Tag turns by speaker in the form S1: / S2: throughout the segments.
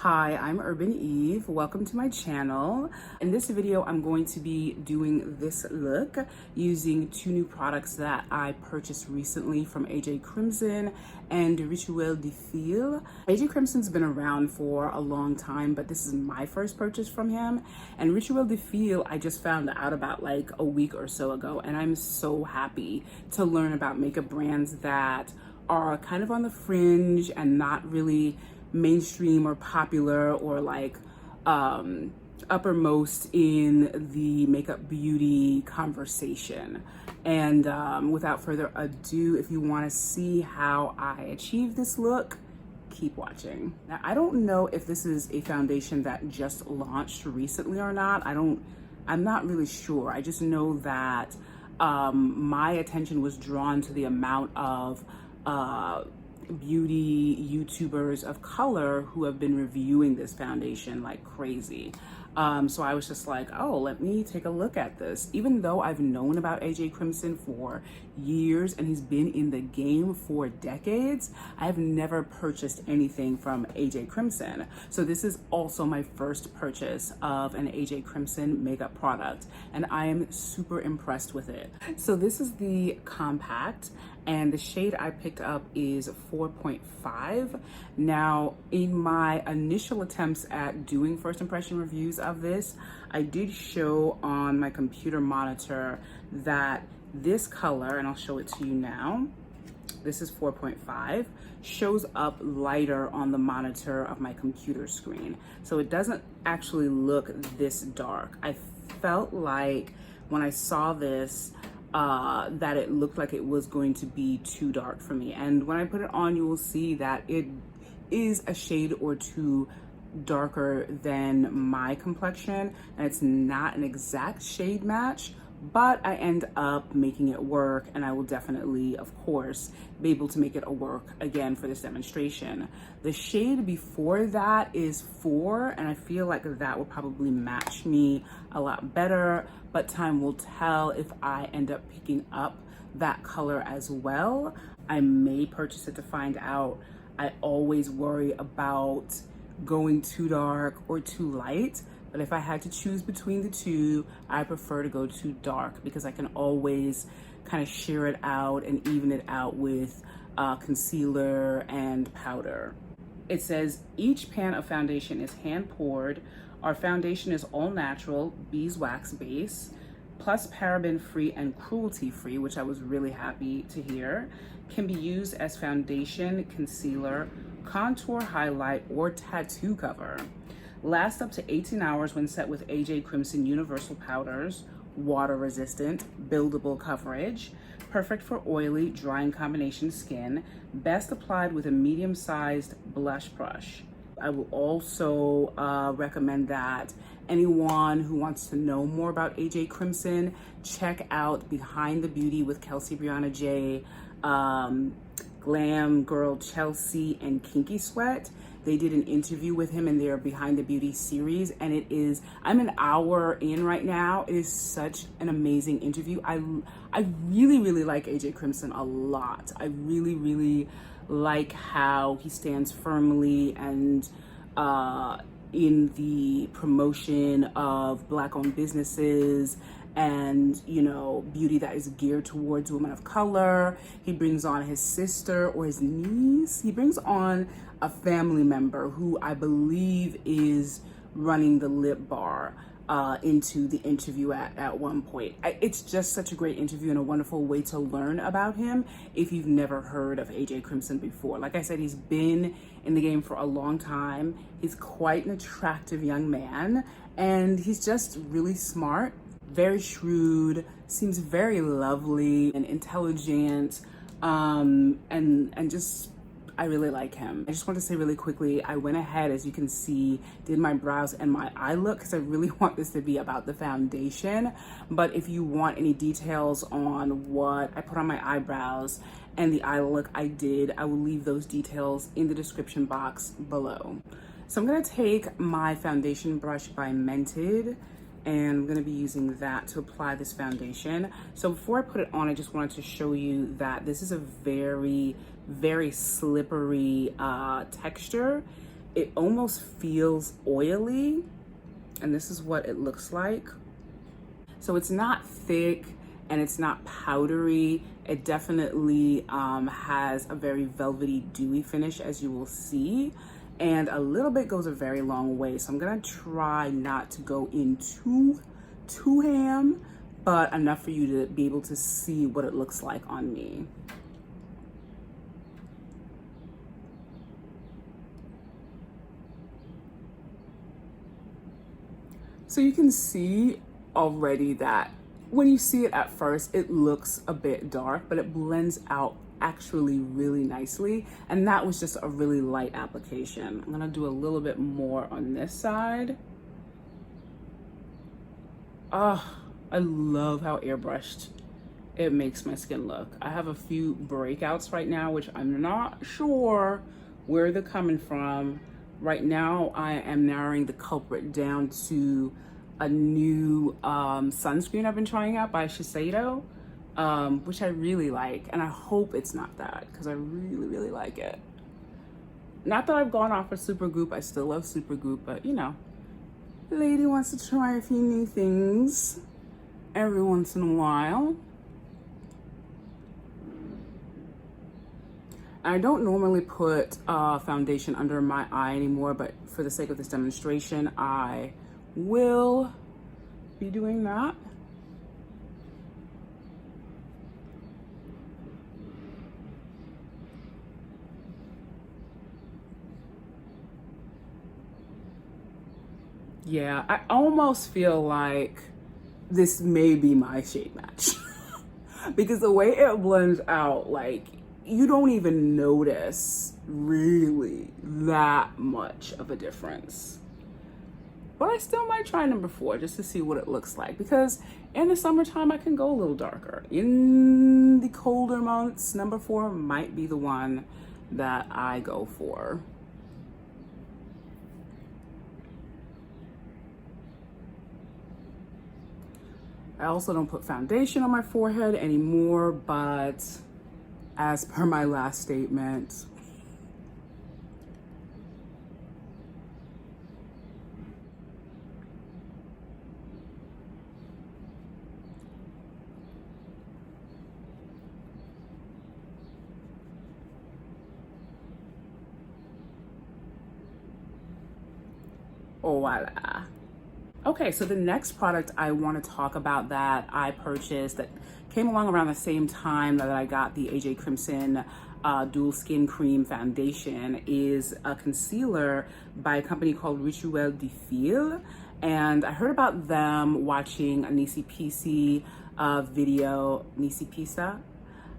S1: Hi, I'm Urban Eve. Welcome to my channel. In this video, I'm going to be doing this look using two new products that I purchased recently from AJ Crimson and Rituel Defille. AJ Crimson's been around for a long time, but this is my first purchase from him. And Rituel Defille, I just found out about like a week or so ago, and I'm so happy to learn about makeup brands that are kind of on the fringe and not really mainstream or popular or like uppermost in the makeup beauty conversation. And without further ado, if you want to see how I achieve this look, keep watching. Now, I don't know if this is a foundation that just launched recently or not. I'm not really sure. I just know that my attention was drawn to the amount of beauty YouTubers of color who have been reviewing this foundation like crazy. So I was just like, oh, let me take a look at this. Even though I've known about AJ Crimson for years and he's been in the game for decades, I've never purchased anything from AJ Crimson. So this is also my first purchase of an AJ Crimson makeup product, and I am super impressed with it. So this is the compact, and the shade I picked up is 4.5. Now, in my initial attempts at doing first impression reviews of this, I did show on my computer monitor that this color, and I'll show it to you now, this is 4.5, shows up lighter on the monitor of my computer screen. So it doesn't actually look this dark. I felt like when I saw this, that it looked like it was going to be too dark for me. And when I put it on, you will see that it is a shade or two darker than my complexion, and it's not an exact shade match, but I end up making it work, and I will definitely, of course, be able to make it work again for this demonstration. The shade before that is 4, and I feel like that will probably match me a lot better, but time will tell if I end up picking up that color as well. I may purchase it to find out. I always worry about going too dark or too light, but if I had to choose between the two, I prefer to go too dark because I can always kind of sheer it out and even it out with concealer and powder. It says each pan of foundation is hand poured. Our foundation is all natural beeswax base, plus paraben free and cruelty free, which I was really happy to hear. Can be used as foundation, concealer, contour highlight, or tattoo cover. Lasts up to 18 hours when set with AJ Crimson Universal Powders, water resistant, buildable coverage, perfect for oily, drying combination skin, best applied with a medium-sized blush brush. I will also recommend that anyone who wants to know more about AJ Crimson, check out Behind the Beauty with Kelsey Brianna J, Glam Girl Chelsea, and Kinky Sweat. They did an interview with him in their Behind the Beauty series, and it is, I'm an hour in right now. It is such an amazing interview. I really like AJ Crimson a lot. I really like how he stands firmly and in the promotion of Black-owned businesses and, you know, beauty that is geared towards women of color. He brings on his sister or his niece. He brings on a family member who I believe is running the lip bar into the interview at one point. It's just such a great interview and a wonderful way to learn about him if you've never heard of AJ Crimson before. Like I said, he's been in the game for a long time. He's quite an attractive young man, and he's just really smart, very shrewd, seems very lovely and intelligent, and just, I really like him. I just want to say really quickly, I went ahead, as you can see, did my brows and my eye look because I really want this to be about the foundation. But if you want any details on what I put on my eyebrows and the eye look I did, I will leave those details in the description box below. So I'm gonna take my foundation brush by Mented, and I'm gonna be using that to apply this foundation. So before I put it on, I just wanted to show you that this is a very slippery texture. it almost feels oily, and this is what it looks like. So it's not thick and it's not powdery. It definitely has a very velvety, dewy finish, as you will see. And a little bit goes a very long way. So I'm gonna try not to go in too ham, but enough for you to be able to see what it looks like on me. So you can see already that when you see it at first, it looks a bit dark, but it blends out actually really nicely. And that was just a really light application. I'm gonna do a little bit more on this side. Ah, I love how airbrushed it makes my skin look. I have a few breakouts right now, which I'm not sure where they're coming from. Right now, I am narrowing the culprit down to a new sunscreen I've been trying out by Shiseido, which I really like. And I hope it's not that, because I really, really like it. Not that I've gone off of Supergoop. I still love Supergoop, but you know, the lady wants to try a few new things every once in a while. I don't normally put foundation under my eye anymore, but for the sake of this demonstration, I will be doing that. Yeah, I almost feel like this may be my shade match because the way it blends out, like, you don't even notice really that much of a difference. But I still might try number 4 just to see what it looks like, because in the summertime I can go a little darker. In the colder months, number 4 might be the one that I go for. I also don't put foundation on my forehead anymore, but as per my last statement, voila. Okay, so the next product I want to talk about that I purchased that came along around the same time that I got the AJ Crimson Dual Skin Cream Foundation is a concealer by a company called Rituel Defille. And I heard about them watching a Nisi PC video, Nisi Pisa.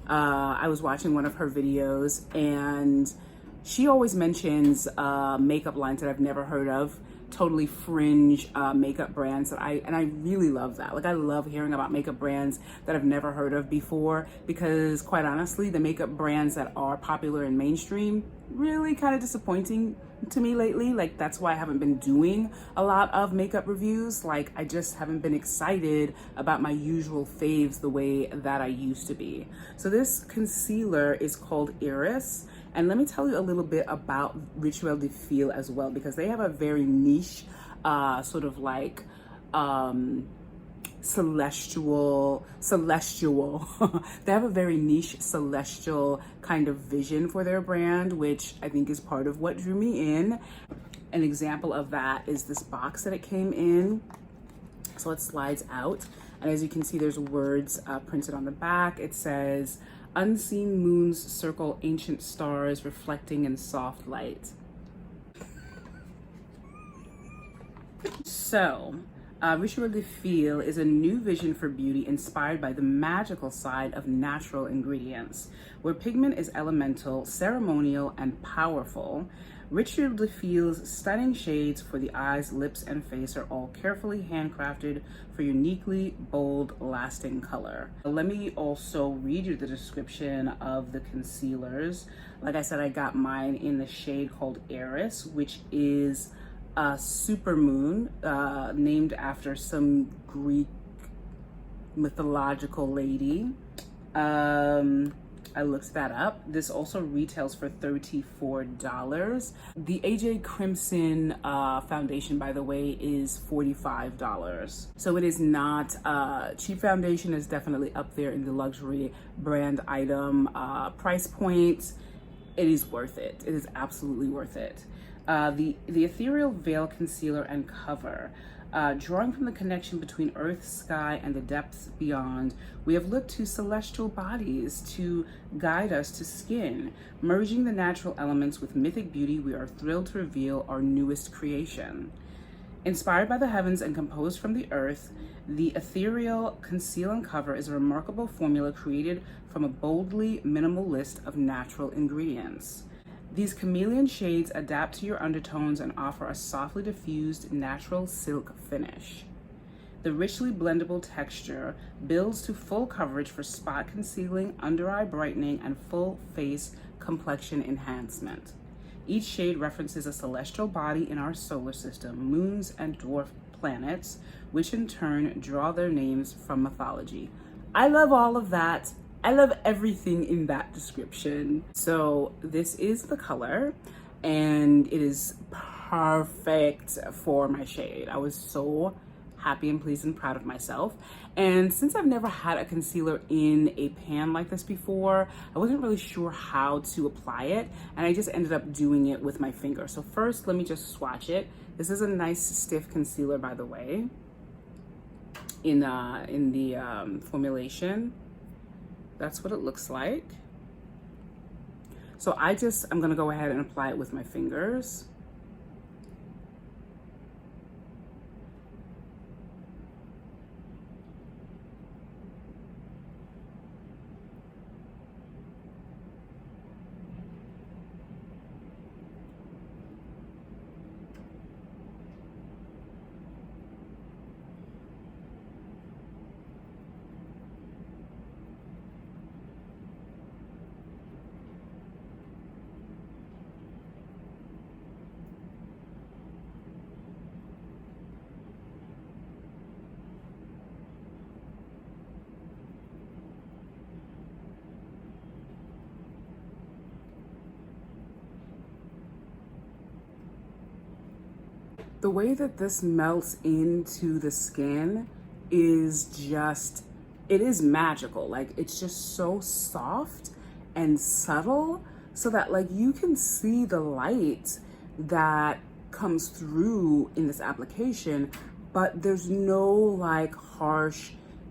S1: I was watching one of her videos, and she always mentions makeup lines that I've never heard of, totally fringe makeup brands that I really love that. Like, I love hearing about makeup brands that I've never heard of before, because quite honestly, the makeup brands that are popular and mainstream really kind of disappointing to me lately. Like, that's why I haven't been doing a lot of makeup reviews. Like, I just haven't been excited about my usual faves the way that I used to be. So this concealer is called Eris. And let me tell you a little bit about Rituel Defille as well, because they have a very niche, sort of like celestial. They have a very niche celestial kind of vision for their brand, which I think is part of what drew me in. An example of that is this box that it came in. So it slides out, and as you can see, there's words printed on the back. It says, "Unseen moons circle ancient stars, reflecting in soft light." So, Rituel Defille is a new vision for beauty inspired by the magical side of natural ingredients, where pigment is elemental, ceremonial, and powerful. Rituel Defille's stunning shades for the eyes, lips, and face are all carefully handcrafted for uniquely bold, lasting color. Let me also read you the description of the concealers. Like I said, I got mine in the shade called Eris, which is a supermoon, named after some Greek mythological lady. I looked that up. This also retails for $34. The AJ Crimson foundation, by the way, is $45. So it is not cheap foundation. Is definitely up there in the luxury brand item price point. It is worth it. It is absolutely worth it. The Ethereal Veil Concealer and Cover. Drawing from the connection between earth, sky, and the depths beyond, we have looked to celestial bodies to guide us to skin. Merging the natural elements with mythic beauty, we are thrilled to reveal our newest creation. Inspired by the heavens and composed from the earth, the Ethereal Conceal and Cover is a remarkable formula created from a boldly minimal list of natural ingredients. These chameleon shades adapt to your undertones and offer a softly diffused natural silk finish. The richly blendable texture builds to full coverage for spot concealing, under eye brightening, and full face complexion enhancement. Each shade references a celestial body in our solar system, moons and dwarf planets, which in turn draw their names from mythology. I love all of that. I love everything in that description. So this is the color, and it is perfect for my shade. I was so happy and pleased and proud of myself. And since I've never had a concealer in a pan like this before, I wasn't really sure how to apply it, and I just ended up doing it with my finger. So first, let me just swatch it. This is a nice stiff concealer, by the way, in the formulation. That's what it looks like. So I'm gonna go ahead and apply it with my fingers. The way that this melts into the skin is just, it is magical. Like, it's just so soft and subtle so that like you can see the light that comes through in this application, but there's no like harsh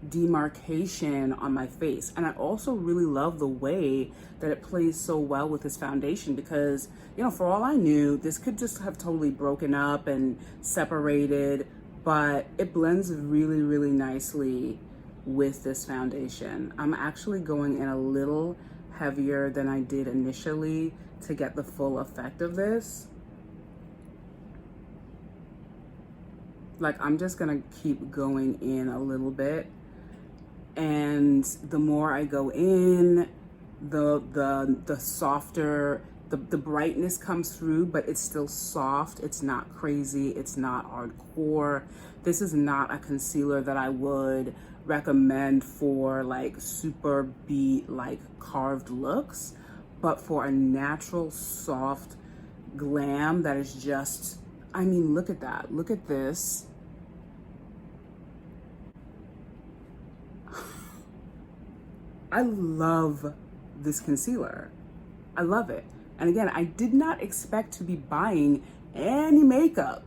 S1: demarcation on my face. And I also really love the way that it plays so well with this foundation, because, you know, for all I knew, this could just have totally broken up and separated, but it blends really, really nicely with this foundation. I'm actually going in a little heavier than I did initially to get the full effect of this. Like, I'm just gonna keep going in a little bit, and the more I go in, the softer the brightness comes through, but it's still soft. It's not crazy, it's not hardcore. This is not a concealer that I would recommend for like super beat, like carved looks, but for a natural soft glam that is just, I mean, look at that, look at this. I love this concealer. I love it. And again, I did not expect to be buying any makeup.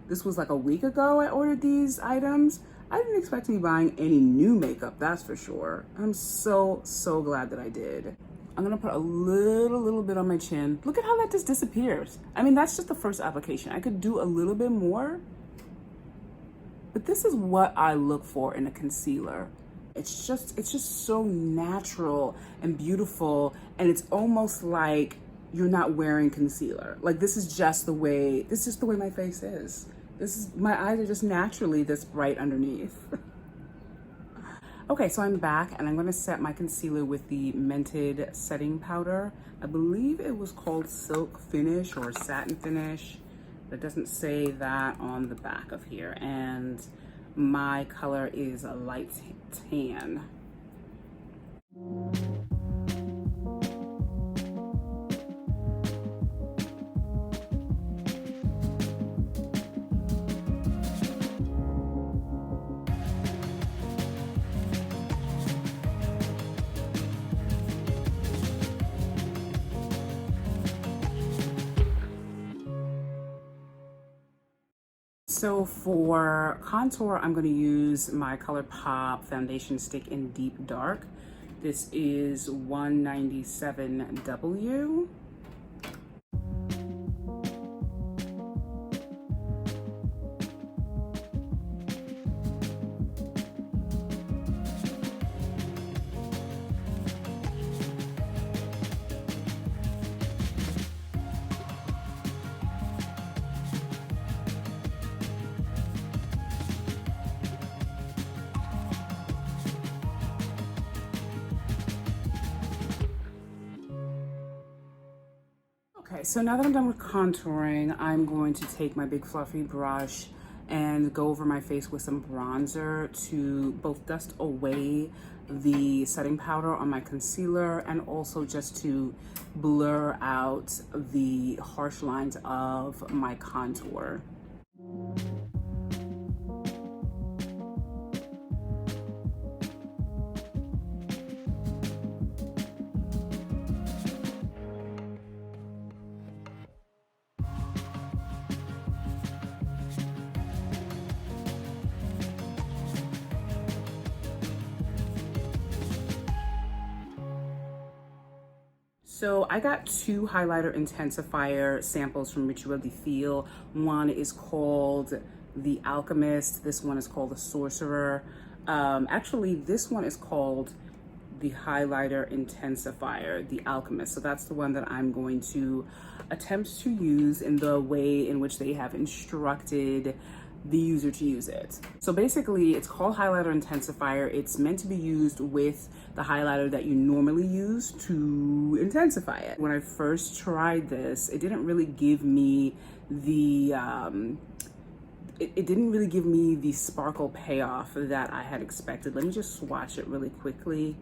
S1: This was like a week ago I ordered these items. I didn't expect to be buying any new makeup, that's for sure. I'm so, so glad that I did. I'm gonna put a little bit on my chin. Look at how that just disappears. I mean, that's just the first application. I could do a little bit more, but this is what I look for in a concealer. It's just so natural and beautiful, and it's almost like you're not wearing concealer. Like, this is just the way my face is. My eyes are just naturally this bright underneath. Okay, so I'm back, and I'm gonna set my concealer with the Mented setting powder. I believe it was called Silk Finish or Satin Finish. It doesn't say that on the back of here. And my color is a light tan. So for contour, I'm going to use my ColourPop foundation stick in Deep Dark. This is 197W. Okay, so now that I'm done with contouring, I'm going to take my big fluffy brush and go over my face with some bronzer to both dust away the setting powder on my concealer and also just to blur out the harsh lines of my contour. So I got two highlighter intensifier samples from Rituel Defille. One is called the Alchemist. This one is called the Sorcerer. Actually, this one is called the highlighter intensifier, the Alchemist. So that's the one that I'm going to attempt to use in the way in which they have instructed the user to use it. So basically it's called highlighter intensifier. It's meant to be used with the highlighter that you normally use to intensify it. When I first tried this, it didn't really give me the it didn't really give me the sparkle payoff that I had expected. Let me just swatch it really quickly.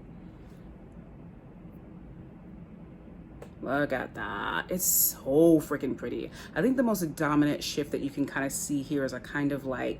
S1: Look at that. It's so freaking pretty. I think the most dominant shift that you can kind of see here is a kind of like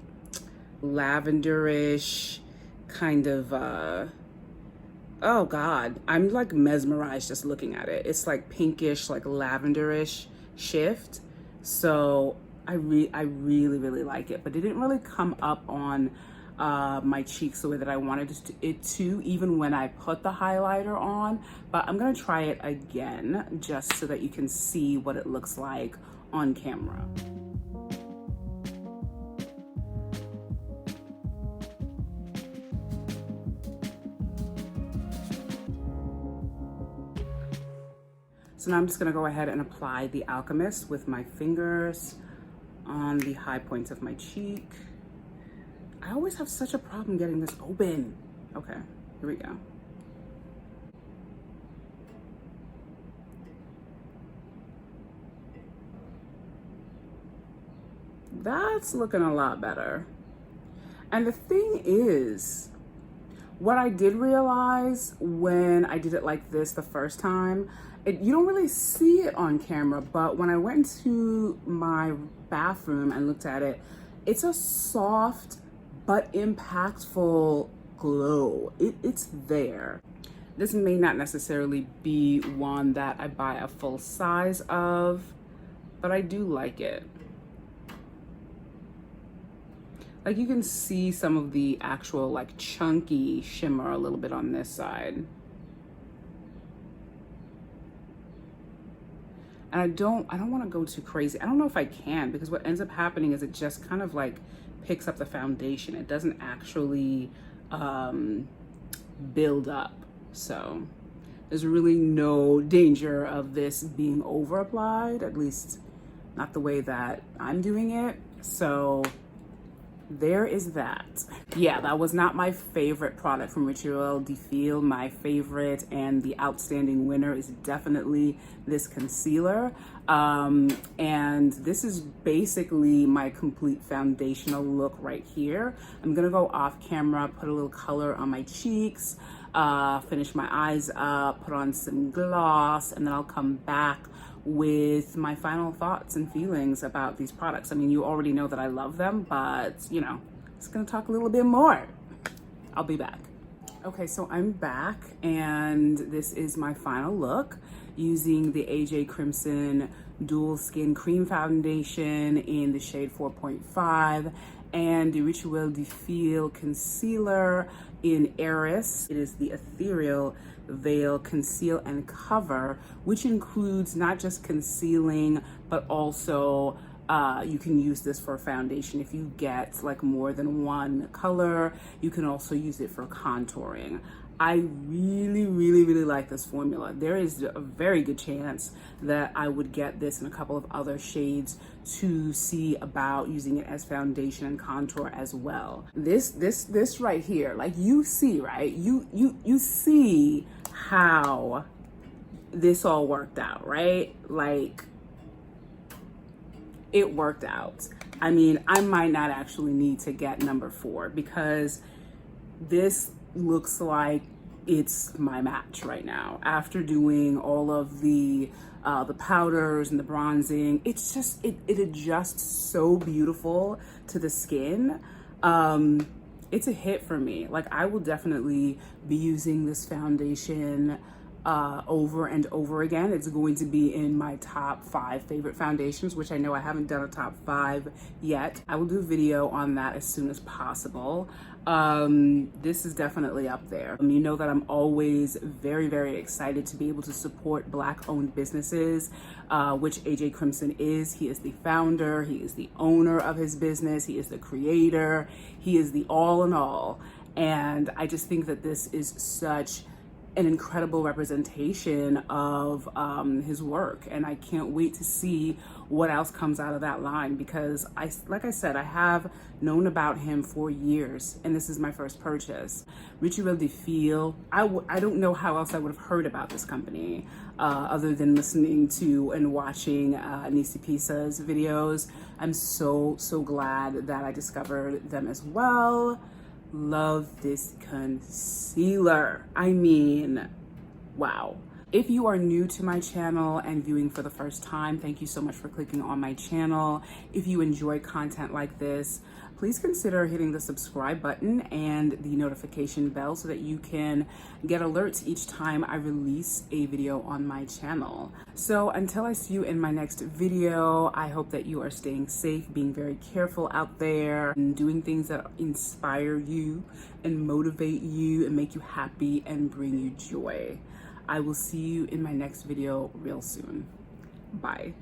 S1: lavenderish kind of, oh God, I'm like mesmerized just looking at it. It's like pinkish, like lavenderish shift. So I really like it, but it didn't really come up on my cheeks the way that I wanted it to, even when I put the highlighter on. But I'm gonna try it again just so that you can see what it looks like on camera. So now I'm just gonna go ahead and apply the Alchemist with my fingers on the high points of my cheek. I always have such a problem getting this open. Okay, here we go. That's looking a lot better. And the thing is, what I did realize when I did it like this the first time, you don't really see it on camera, but when I went into my bathroom and looked at it, it's a soft but impactful glow. It's there. This may not necessarily be one that I buy a full size of, but I do like it. Like you can see some of the actual like chunky shimmer a little bit on this side. And I don't want to go too crazy. I don't know if I can, because what ends up happening is it just kind of like picks up the foundation. It doesn't actually build up. So there's really no danger of this being over applied, at least not the way that I'm doing it. So there is that. Yeah, that was not my favorite product from Rituel Defille. My favorite and the outstanding winner is definitely this concealer. And this is basically my complete foundational look right here. I'm gonna go off camera, put a little color on my cheeks, finish my eyes up, put on some gloss, and then I'll come back with my final thoughts and feelings about these products. I mean, you already know that I love them, but you know, just gonna talk a little bit more. I'll be back. Okay, so I'm back and this is my final look using the AJ Crimson Dual Skin Cream Foundation in the shade 4.5, and the Rituel Defille Concealer in Eris. It is the Ethereal Veil Conceal and Cover, which includes not just concealing, but also you can use this for foundation. If you get like more than one color, you can also use it for contouring. I really like this formula. There is a very good chance that I would get this in a couple of other shades to see about using it as foundation and contour as well. This right here, like you see, right? You see how this all worked out, right? Like it worked out. I mean, I might not actually need to get number 4 because this looks like it's my match right now. After doing all of the powders and the bronzing, it's just, it adjusts so beautiful to the skin. It's a hit for me. Like I will definitely be using this foundation over and over again. It's going to be in my top 5 favorite foundations, which I know I haven't done a top 5 yet. I will do a video on that as soon as possible. This is definitely up there. You know that I'm always very excited to be able to support Black-owned businesses, which AJ Crimson is. He is the founder, he is the owner of his business, he is the creator, he is the all in all. And I just think that this is such an incredible representation of his work, and I can't wait to see what else comes out of that line, because like I said, I have known about him for years, and this is my first purchase. Rituel Defille, I don't know how else I would have heard about this company other than listening to and watching Nisi Pisa's videos. I'm so glad that I discovered them as well. Love this concealer. I mean, wow. If you are new to my channel and viewing for the first time, thank you so much for clicking on my channel. If you enjoy content like this, please consider hitting the subscribe button and the notification bell so that you can get alerts each time I release a video on my channel. So until I see you in my next video, I hope that you are staying safe, being very careful out there, and doing things that inspire you and motivate you and make you happy and bring you joy. I will see you in my next video real soon. Bye.